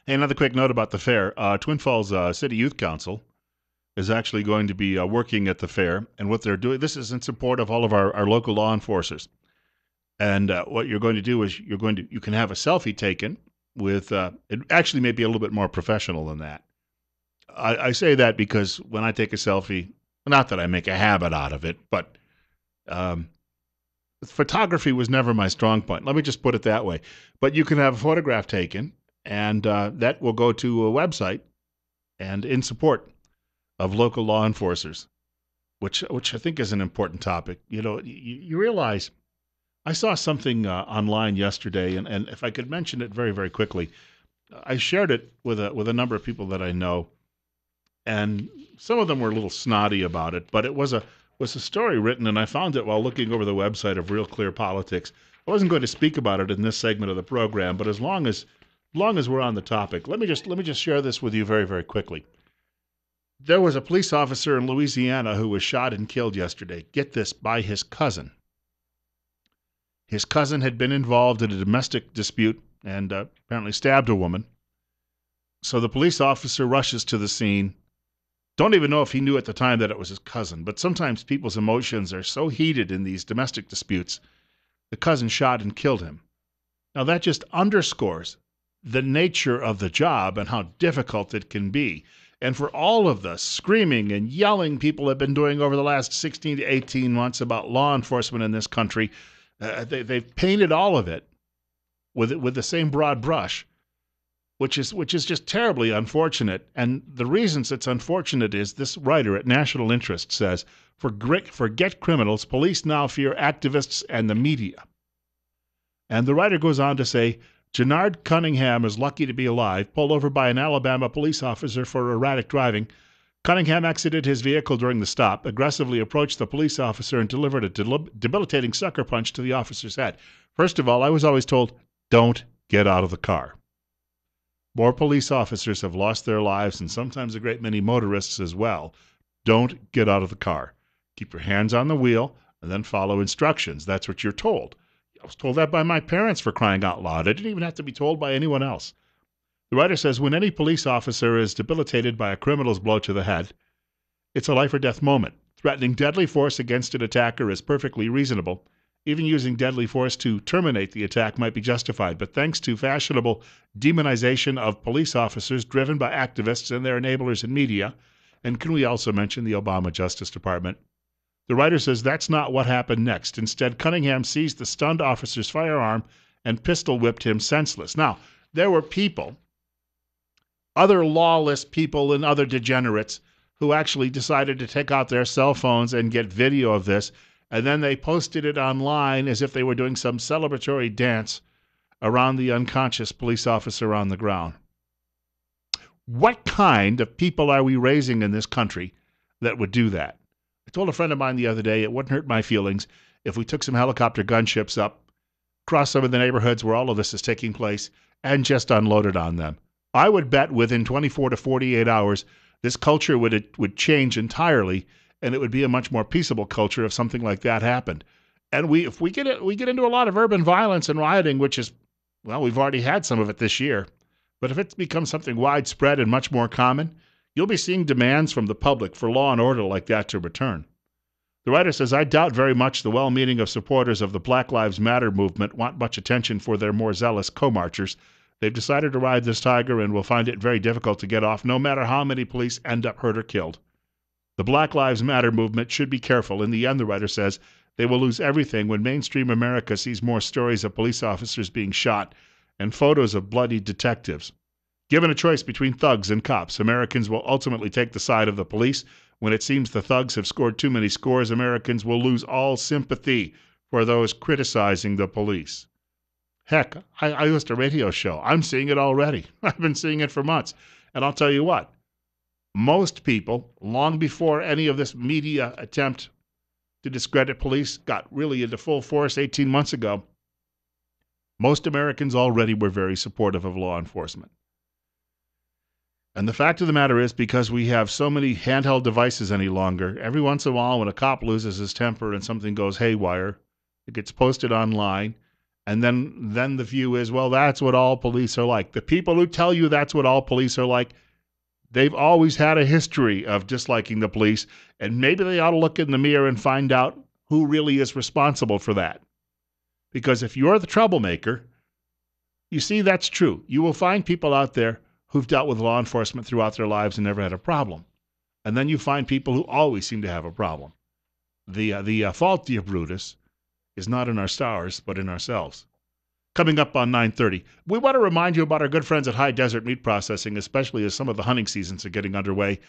Hey, another quick note about the fair. Twin Falls City Youth Council is actually going to be working at the fair, and what they're doing, this is in support of all of our local law enforcers. And what you're going to do is you can have a selfie taken with, it actually may be a little bit more professional than that. I say that because when I take a selfie, not that I make a habit out of it, but um, photography was never my strong point. Let me just put it that way. But you can have a photograph taken, and that will go to a website and in support of local law enforcers, which I think is an important topic. You realize I saw something online yesterday, and if I could mention it very, very quickly, I shared it with a number of people that I know, and some of them were a little snotty about it, but it was a story written, and I found it while looking over the website of Real Clear Politics. I wasn't going to speak about it in this segment of the program, but as long as we're on the topic, let me just share this with you very, very quickly. There was a police officer in Louisiana who was shot and killed yesterday. Get this, by his cousin. His cousin had been involved in a domestic dispute and apparently stabbed a woman. So the police officer rushes to the scene. Don't even know if he knew at the time that it was his cousin, but sometimes people's emotions are so heated in these domestic disputes. The cousin shot and killed him. Now that just underscores the nature of the job and how difficult it can be. And for all of the screaming and yelling people have been doing over the last 16 to 18 months about law enforcement in this country, they've painted all of it with the same broad brush, which is just terribly unfortunate. And the reasons it's unfortunate is this writer at National Interest says, forget criminals, police now fear activists and the media. And the writer goes on to say, Jannard Cunningham is lucky to be alive, pulled over by an Alabama police officer for erratic driving. Cunningham exited his vehicle during the stop, aggressively approached the police officer, and delivered a debilitating sucker punch to the officer's head. First of all, I was always told, don't get out of the car. More police officers have lost their lives, and sometimes a great many motorists as well. Don't get out of the car. Keep your hands on the wheel, and then follow instructions. That's what you're told. I was told that by my parents, for crying out loud. I didn't even have to be told by anyone else. The writer says, when any police officer is debilitated by a criminal's blow to the head, it's a life or death moment. Threatening deadly force against an attacker is perfectly reasonable. Even using deadly force to terminate the attack might be justified, but thanks to fashionable demonization of police officers driven by activists and their enablers in media, and can we also mention the Obama Justice Department, the writer says that's not what happened next. Instead, Cunningham seized the stunned officer's firearm and pistol whipped him senseless. Now, there were people, other lawless people and other degenerates, who actually decided to take out their cell phones and get video of this, and then they posted it online as if they were doing some celebratory dance around the unconscious police officer on the ground. What kind of people are we raising in this country that would do that? I told a friend of mine the other day it wouldn't hurt my feelings if we took some helicopter gunships up across some of the neighborhoods where all of this is taking place and just unloaded on them. I would bet within 24 to 48 hours this culture would change entirely, and it would be a much more peaceable culture if something like that happened. And if we get into a lot of urban violence and rioting, which is, well, we've already had some of it this year, but if it becomes something widespread and much more common, you'll be seeing demands from the public for law and order like that to return. The writer says, I doubt very much the well-meaning of supporters of the Black Lives Matter movement want much attention for their more zealous co-marchers. They've decided to ride this tiger and will find it very difficult to get off, no matter how many police end up hurt or killed. The Black Lives Matter movement should be careful. In the end, the writer says, they will lose everything when mainstream America sees more stories of police officers being shot and photos of bloody detectives. Given a choice between thugs and cops, Americans will ultimately take the side of the police. When it seems the thugs have scored too many scores, Americans will lose all sympathy for those criticizing the police. Heck, I host a radio show. I'm seeing it already. I've been seeing it for months. And I'll tell you what, most people, long before any of this media attempt to discredit police got really into full force 18 months ago, most Americans already were very supportive of law enforcement. And the fact of the matter is, because we have so many handheld devices any longer, every once in a while when a cop loses his temper and something goes haywire, it gets posted online, And then the view is, well, that's what all police are like. The people who tell you that's what all police are like, they've always had a history of disliking the police, and maybe they ought to look in the mirror and find out who really is responsible for that. Because if you're the troublemaker, you see, that's true. You will find people out there who've dealt with law enforcement throughout their lives and never had a problem. And then you find people who always seem to have a problem. The fault, dear Brutus, is not in our stars, but in ourselves. Coming up on 9:30, we want to remind you about our good friends at High Desert Meat Processing, especially as some of the hunting seasons are getting underway.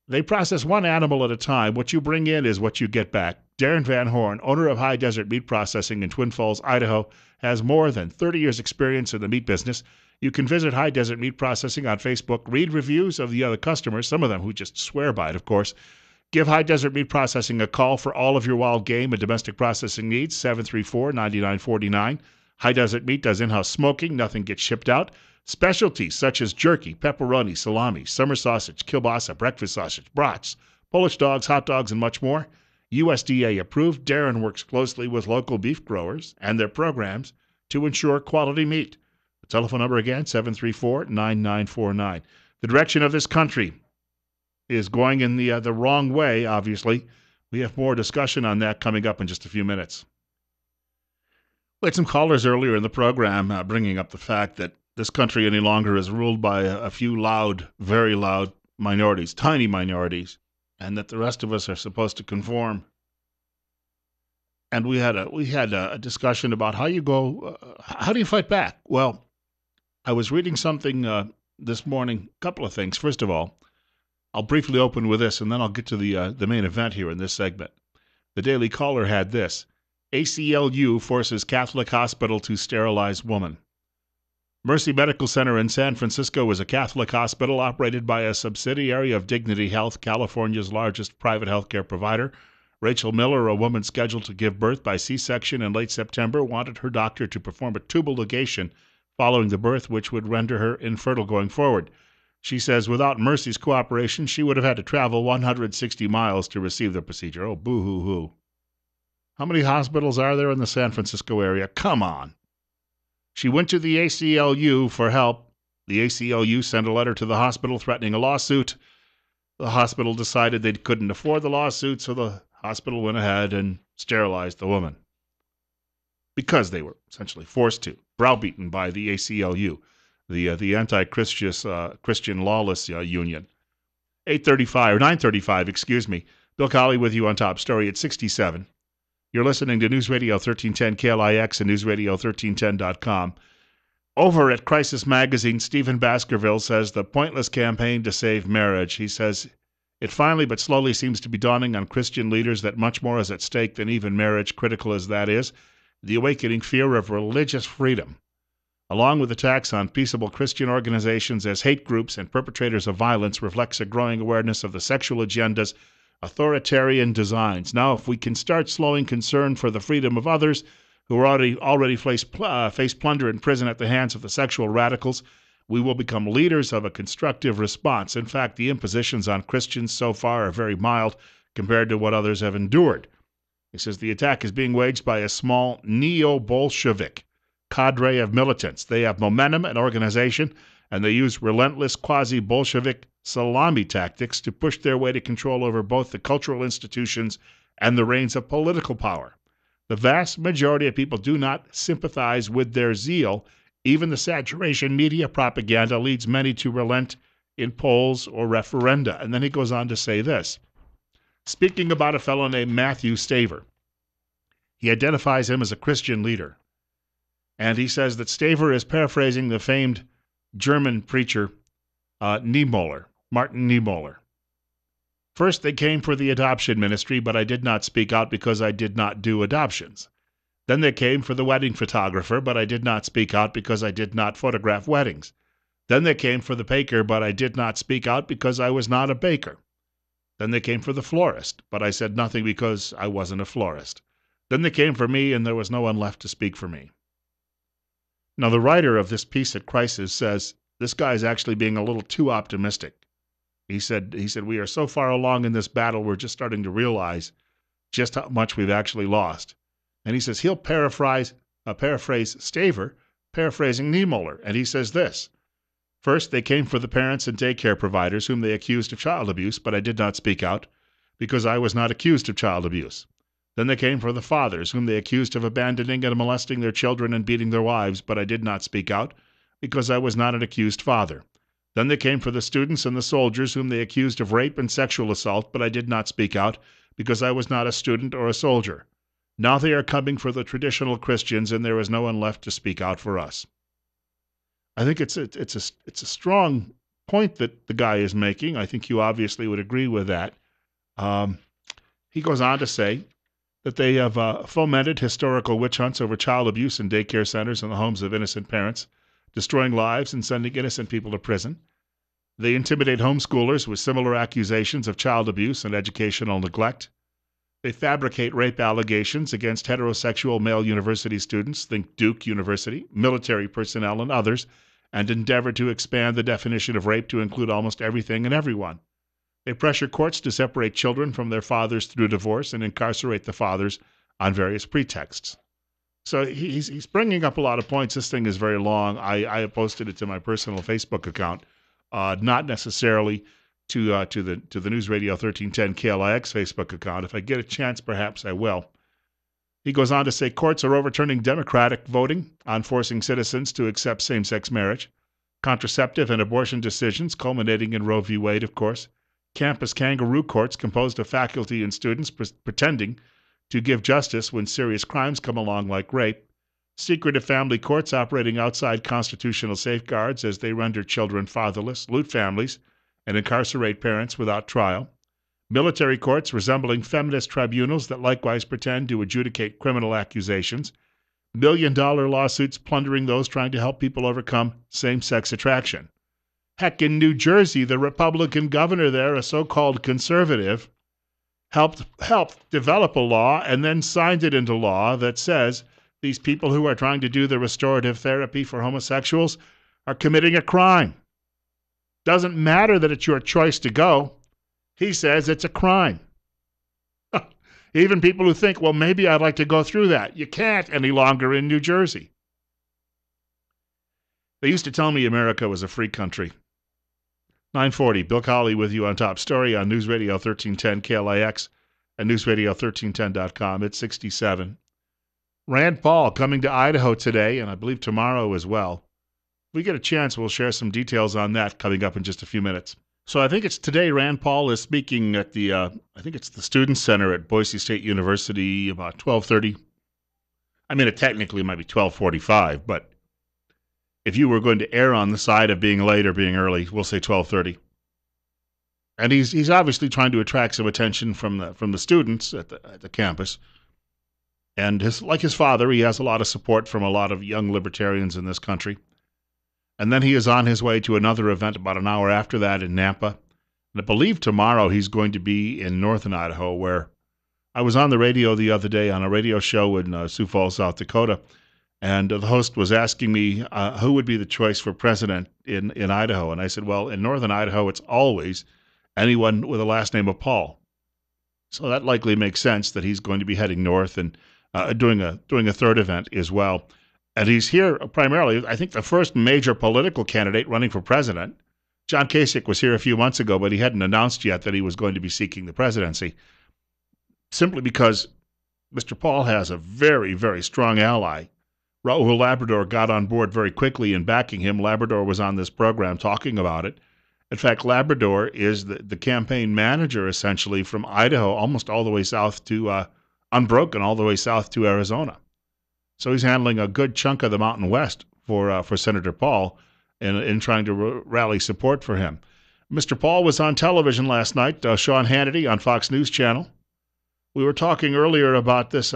They process one animal at a time. What you bring in is what you get back. Darren Van Horn, owner of High Desert Meat Processing in Twin Falls, Idaho, has more than 30 years' experience in the meat business. You can visit High Desert Meat Processing on Facebook, read reviews of the other customers, some of them who just swear by it, of course. Give High Desert Meat Processing a call for all of your wild game and domestic processing needs, 734-9949. High Desert Meat does in-house smoking. Nothing gets shipped out. Specialties such as jerky, pepperoni, salami, summer sausage, kielbasa, breakfast sausage, brats, Polish dogs, hot dogs, and much more. USDA approved. Darren works closely with local beef growers and their programs to ensure quality meat. The telephone number again, 734-9949. The direction of this country is going in the wrong way, obviously. We have more discussion on that coming up in just a few minutes. We had some callers earlier in the program bringing up the fact that this country any longer is ruled by a few loud, very loud minorities, tiny minorities, and that the rest of us are supposed to conform. And we had a discussion about how do you fight back? Well, I was reading something this morning, a couple of things. First of all, I'll briefly open with this, and then I'll get to the main event here in this segment. The Daily Caller had this: ACLU forces Catholic hospital to sterilize woman. Mercy Medical Center in San Francisco is a Catholic hospital operated by a subsidiary of Dignity Health, California's largest private healthcare provider. Rachel Miller, a woman scheduled to give birth by C-section in late September, wanted her doctor to perform a tubal ligation following the birth, which would render her infertile going forward. She says without Mercy's cooperation, she would have had to travel 160 miles to receive the procedure. Oh, boo-hoo-hoo. How many hospitals are there in the San Francisco area? Come on. She went to the ACLU for help. The ACLU sent a letter to the hospital threatening a lawsuit. The hospital decided they couldn't afford the lawsuit, so the hospital went ahead and sterilized the woman. Because they were essentially forced to, browbeaten by the ACLU, the anti-Christian lawless union. 9:35, excuse me. Bill Colley with you on Top Story at 67. You're listening to News Radio 1310 KLIX and NewsRadio1310.com. Over at Crisis Magazine, Stephen Baskerville says the pointless campaign to save marriage. He says it finally but slowly seems to be dawning on Christian leaders that much more is at stake than even marriage, critical as that is. The awakening fear of religious freedom, along with attacks on peaceable Christian organizations as hate groups and perpetrators of violence, reflects a growing awareness of the sexual agenda's authoritarian designs. Now, if we can start slowing concern for the freedom of others who are already face plunder in prison at the hands of the sexual radicals, we will become leaders of a constructive response. In fact, the impositions on Christians so far are very mild compared to what others have endured. He says the attack is being waged by a small neo-Bolshevik cadre of militants. They have momentum and organization, and they use relentless quasi-Bolshevik salami tactics to push their way to control over both the cultural institutions and the reins of political power. The vast majority of people do not sympathize with their zeal. Even the saturation media propaganda leads many to relent in polls or referenda. And then he goes on to say this, speaking about a fellow named Matthew Staver. He identifies him as a Christian leader. And he says that Staver is paraphrasing the famed German preacher Martin Niemöller. First, they came for the adoption ministry, but I did not speak out because I did not do adoptions. Then they came for the wedding photographer, but I did not speak out because I did not photograph weddings. Then they came for the baker, but I did not speak out because I was not a baker. Then they came for the florist, but I said nothing because I wasn't a florist. Then they came for me, and there was no one left to speak for me. Now, the writer of this piece at Crisis says this guy is actually being a little too optimistic. He said, we are so far along in this battle, we're just starting to realize just how much we've actually lost. And he says he'll paraphrase paraphrase Staver, paraphrasing Niemöller, and he says this. First, they came for the parents and daycare providers whom they accused of child abuse, but I did not speak out because I was not accused of child abuse. Then they came for the fathers whom they accused of abandoning and molesting their children and beating their wives, but I did not speak out because I was not an accused father. Then they came for the students and the soldiers whom they accused of rape and sexual assault, but I did not speak out because I was not a student or a soldier. Now they are coming for the traditional Christians, and there is no one left to speak out for us. I think it's a strong point that the guy is making. I think you obviously would agree with that. He goes on to say that they have fomented historical witch hunts over child abuse in daycare centers and the homes of innocent parents, destroying lives and sending innocent people to prison. They intimidate homeschoolers with similar accusations of child abuse and educational neglect. They fabricate rape allegations against heterosexual male university students, think Duke University, military personnel, and others, and endeavor to expand the definition of rape to include almost everything and everyone. They pressure courts to separate children from their fathers through divorce and incarcerate the fathers on various pretexts. So he's bringing up a lot of points. This thing is very long. I posted it to my personal Facebook account, not necessarily to the News Radio 1310 KLIX Facebook account. If I get a chance, perhaps I will. He goes on to say courts are overturning Democratic voting on forcing citizens to accept same-sex marriage, contraceptive and abortion decisions culminating in Roe v. Wade, of course, campus kangaroo courts composed of faculty and students pretending to give justice when serious crimes come along like rape, secretive family courts operating outside constitutional safeguards as they render children fatherless, loot families, and incarcerate parents without trial, military courts resembling feminist tribunals that likewise pretend to adjudicate criminal accusations, million-dollar lawsuits plundering those trying to help people overcome same-sex attraction. Heck, in New Jersey, the Republican governor there, a so-called conservative, helped develop a law and then signed it into law that says these people who are trying to do the restorative therapy for homosexuals are committing a crime. Doesn't matter that it's your choice to go. He says it's a crime. Even people who think, well, maybe I'd like to go through that. You can't any longer in New Jersey. They used to tell me America was a free country. 940, Bill Colley with you on Top Story on News Radio 1310 KLIX and newsradio1310.com. It's 67. Rand Paul coming to Idaho today, and I believe tomorrow as well. If we get a chance, we'll share some details on that coming up in just a few minutes. So I think it's today Rand Paul is speaking at the, I think it's the Student Center at Boise State University about 12:30. I mean, it technically might be 12:45, but if you were going to err on the side of being late or being early, we'll say 12:30. And he's obviously trying to attract some attention from the students at the campus. And like his father, he has a lot of support from a lot of young libertarians in this country. And then he is on his way to another event about an hour after that in Nampa. And I believe tomorrow he's going to be in northern Idaho, where I was on the radio the other day on a radio show in Sioux Falls, South Dakota, and the host was asking me who would be the choice for president in Idaho. And I said, well, in northern Idaho, it's always anyone with a last name of Paul. So that likely makes sense that he's going to be heading north and doing a third event as well. And he's here primarily, I think, the first major political candidate running for president. John Kasich was here a few months ago, but he hadn't announced yet that he was going to be seeking the presidency, simply because Mr. Paul has a very, very strong ally. Raul Labrador got on board very quickly in backing him. Labrador was on this program talking about it. In fact, Labrador is the campaign manager, essentially, from Idaho almost all the way south to Unbroken, all the way south to Arizona. So he's handling a good chunk of the Mountain West for Senator Paul in trying to rally support for him. Mr. Paul was on television last night, Sean Hannity on Fox News Channel. We were talking earlier about this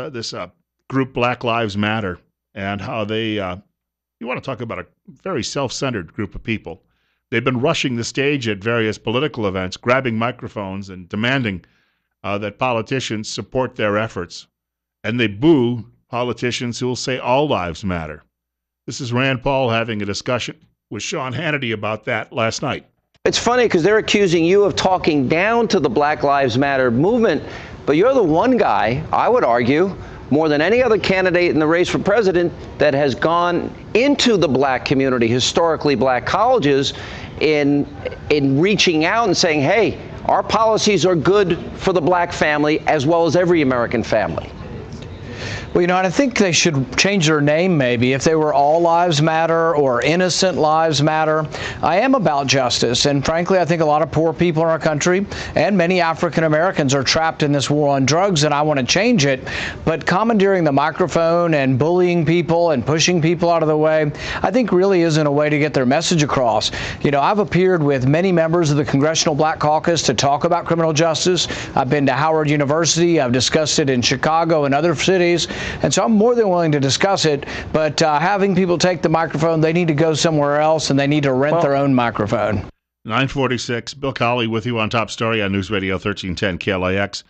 group Black Lives Matter and how they, you want to talk about a very self-centered group of people. They've been rushing the stage at various political events, grabbing microphones and demanding that politicians support their efforts. And they boo politicians who will say all lives matter. This is Rand Paul having a discussion with Sean Hannity about that last night. It's funny because they're accusing you of talking down to the Black Lives Matter movement, but you're the one guy, I would argue, more than any other candidate in the race for president that has gone into the black community, historically black colleges, in reaching out and saying, hey, our policies are good for the black family as well as every American family. Well, and I think they should change their name maybe. If they were All Lives Matter or Innocent Lives Matter. I am about justice, and frankly, I think a lot of poor people in our country and many African Americans are trapped in this war on drugs, and I want to change it. But commandeering the microphone and bullying people and pushing people out of the way, I think really isn't a way to get their message across. I've appeared with many members of the Congressional Black Caucus to talk about criminal justice. I've been to Howard University. I've discussed it in Chicago and other cities. And so I'm more than willing to discuss it, but having people take the microphone, they need to go somewhere else, and they need to rent their own microphone. 946, Bill Colley with you on Top Story on News Radio 1310 KLIX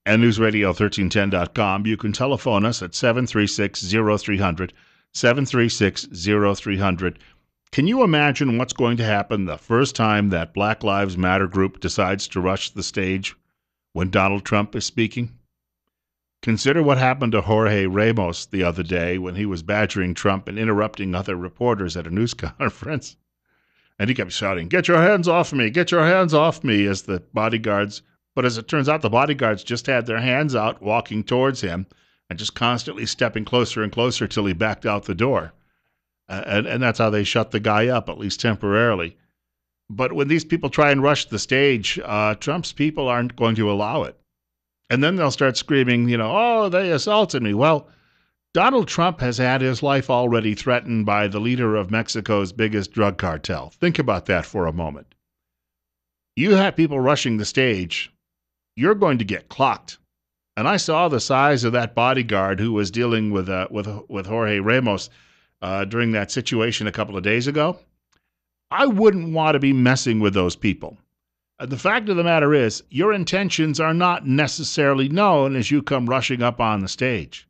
and newsradio1310.com. You can telephone us at 736-0300, 736-0300. Can you imagine what's going to happen the first time that Black Lives Matter group decides to rush the stage when Donald Trump is speaking? Consider what happened to Jorge Ramos the other day when he was badgering Trump and interrupting other reporters at a news conference. And he kept shouting, "Get your hands off me, get your hands off me," as the bodyguards. But as it turns out, the bodyguards just had their hands out walking towards him and just constantly stepping closer and closer till he backed out the door. And that's how they shut the guy up, at least temporarily. But when these people try and rush the stage, Trump's people aren't going to allow it. And then they'll start screaming, oh, they assaulted me. Well, Donald Trump has had his life already threatened by the leader of Mexico's biggest drug cartel. Think about that for a moment. You have people rushing the stage, you're going to get clocked. And I saw the size of that bodyguard who was dealing with Jorge Ramos during that situation a couple of days ago. I wouldn't want to be messing with those people. The fact of the matter is, your intentions are not necessarily known as you come rushing up on the stage.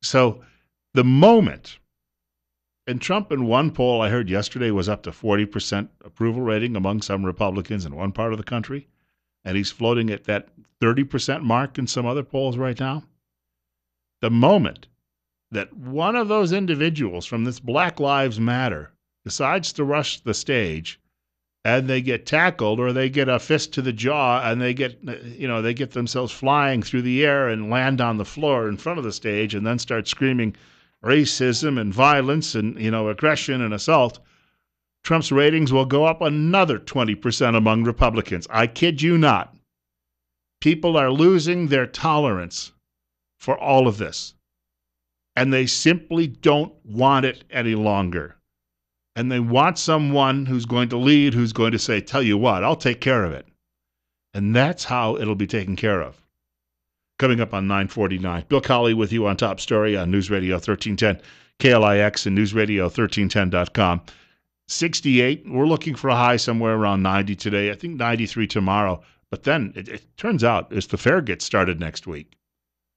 So the moment, and Trump in one poll I heard yesterday was up to 40% approval rating among some Republicans in one part of the country, and he's floating at that 30% mark in some other polls right now. The moment that one of those individuals from this Black Lives Matter decides to rush the stage, and they get tackled or they get a fist to the jaw and they get themselves flying through the air and land on the floor in front of the stage and then start screaming racism and violence and, aggression and assault, Trump's ratings will go up another 20% among Republicans. I kid you not. People are losing their tolerance for all of this. And they simply don't want it any longer. And they want someone who's going to lead, who's going to say, tell you what, I'll take care of it. And that's how it'll be taken care of. Coming up on 949, Bill Colley with you on Top Story on News Radio 1310, KLIX and newsradio1310.com. 68, we're looking for a high somewhere around 90 today. I think 93 tomorrow. But then it turns out as the fair gets started next week,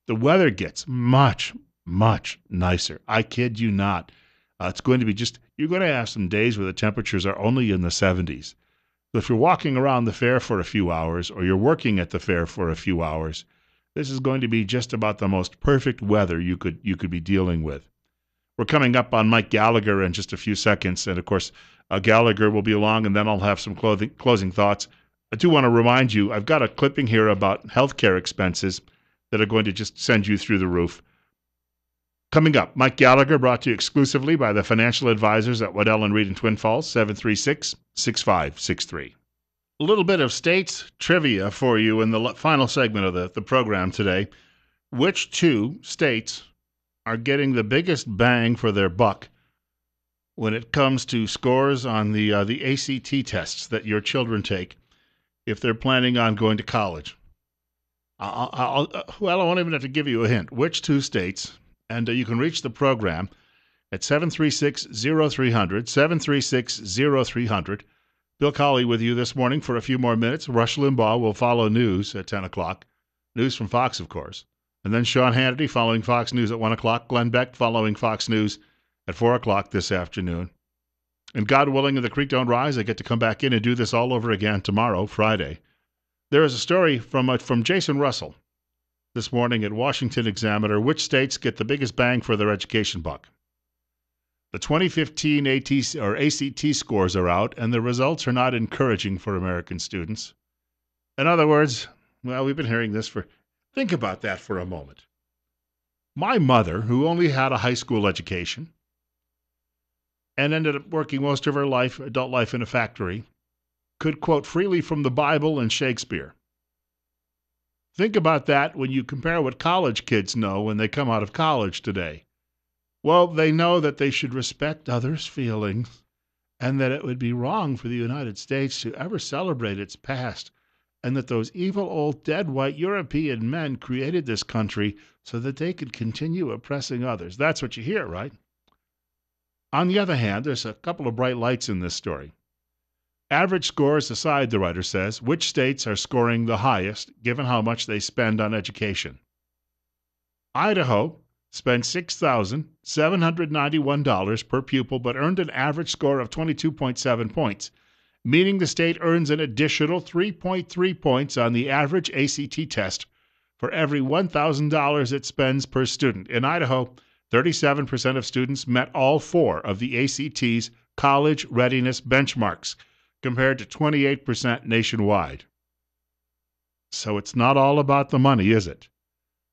the weather gets much, much nicer. I kid you not. It's going to be you're going to have some days where the temperatures are only in the 70s. So if you're walking around the fair for a few hours or you're working at the fair for a few hours, this is going to be just about the most perfect weather you could be dealing with. We're coming up on Mike Gallagher in just a few seconds. And of course, Gallagher will be along and then I'll have some closing thoughts. I do want to remind you, I've got a clipping here about healthcare expenses that are going to just send you through the roof. Coming up, Mike Gallagher, brought to you exclusively by the financial advisors at Waddell & Reed in Twin Falls, 736-6563. A little bit of states trivia for you in the final segment of the program today. Which two states are getting the biggest bang for their buck when it comes to scores on the ACT tests that your children take if they're planning on going to college? I won't even have to give you a hint. Which two states? And you can reach the program at 736-0300, 736-0300. Bill Colley with you this morning for a few more minutes. Rush Limbaugh will follow news at 10 o'clock. News from Fox, of course. And then Sean Hannity following Fox News at 1 o'clock. Glenn Beck following Fox News at 4 o'clock this afternoon. And God willing, and the creek don't rise, I get to come back in and do this all over again tomorrow, Friday. There is a story from Jason Russell. this morning at Washington Examiner, which states get the biggest bang for their education buck. The 2015 ACT scores are out, and the results are not encouraging for American students. In other words, well, we've been hearing this for... Think about that for a moment. My mother, who only had a high school education and ended up working most of her life, adult life, in a factory, could quote freely from the Bible and Shakespeare. Think about that when you compare what college kids know when they come out of college today. Well, they know that they should respect others' feelings and that it would be wrong for the United States to ever celebrate its past, and that those evil old dead white European men created this country so that they could continue oppressing others. That's what you hear, right? On the other hand, there's a couple of bright lights in this story. Average scores aside, the writer says, which states are scoring the highest given how much they spend on education? Idaho spent $6,791 per pupil but earned an average score of 22.7 points, meaning the state earns an additional 3.3 points on the average ACT test for every $1,000 it spends per student. In Idaho, 37% of students met all four of the ACT's college readiness benchmarks, compared to 28% nationwide. So it's not all about the money, is it?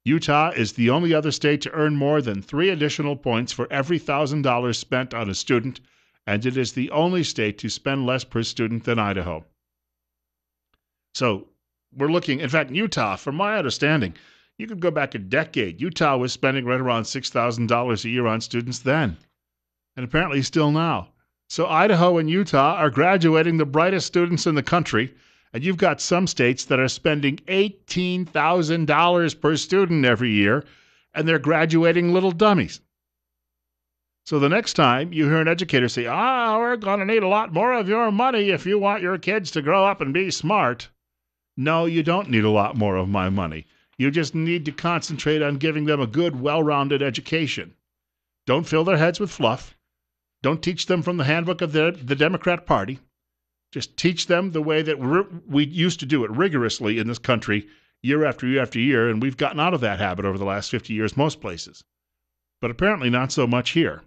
Utah is the only other state to earn more than 3 additional points for every $1,000 spent on a student, and it is the only state to spend less per student than Idaho. So we're looking, in fact, Utah, from my understanding, you could go back a decade. Utah was spending right around $6,000 a year on students then, and apparently still now. So Idaho and Utah are graduating the brightest students in the country, and you've got some states that are spending $18,000 per student every year, and they're graduating little dummies. So the next time you hear an educator say, we're going to need a lot more of your money if you want your kids to grow up and be smart. No, you don't need a lot more of my money. You just need to concentrate on giving them a good, well-rounded education. Don't fill their heads with fluff. Don't teach them from the handbook of the Democrat Party. Just teach them the way that we used to do it rigorously in this country year after year after year, and we've gotten out of that habit over the last 50 years most places. But apparently not so much here.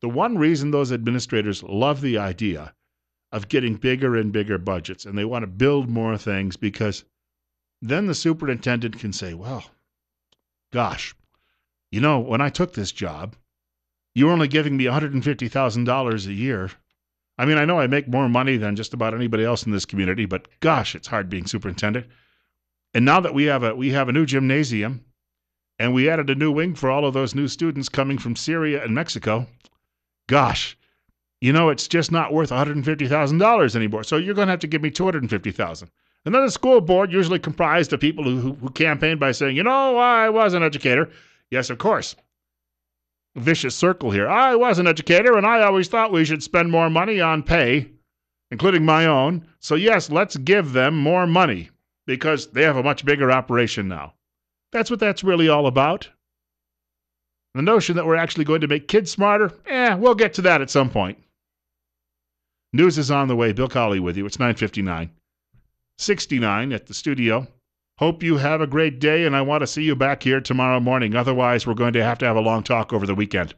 The one reason those administrators love the idea of getting bigger and bigger budgets, and they want to build more things, because then the superintendent can say, well, gosh, when I took this job, you were only giving me $150,000 a year. I mean, I know I make more money than just about anybody else in this community, but gosh, it's hard being superintendent. And now that we have a new gymnasium, and we added a new wing for all of those new students coming from Syria and Mexico, gosh, it's just not worth $150,000 anymore. So you're going to have to give me $250,000. And then the school board, usually comprised of people who campaign by saying, I was an educator. Yes, of course. Vicious circle here. I was an educator, and I always thought we should spend more money on pay, including my own. So yes, let's give them more money because they have a much bigger operation now. That's what that's really all about. The notion that we're actually going to make kids smarter, we'll get to that at some point. News is on the way. Bill Colley with you. It's 9:59. 69 at the studio. Hope you have a great day, and I want to see you back here tomorrow morning. Otherwise, we're going to have a long talk over the weekend.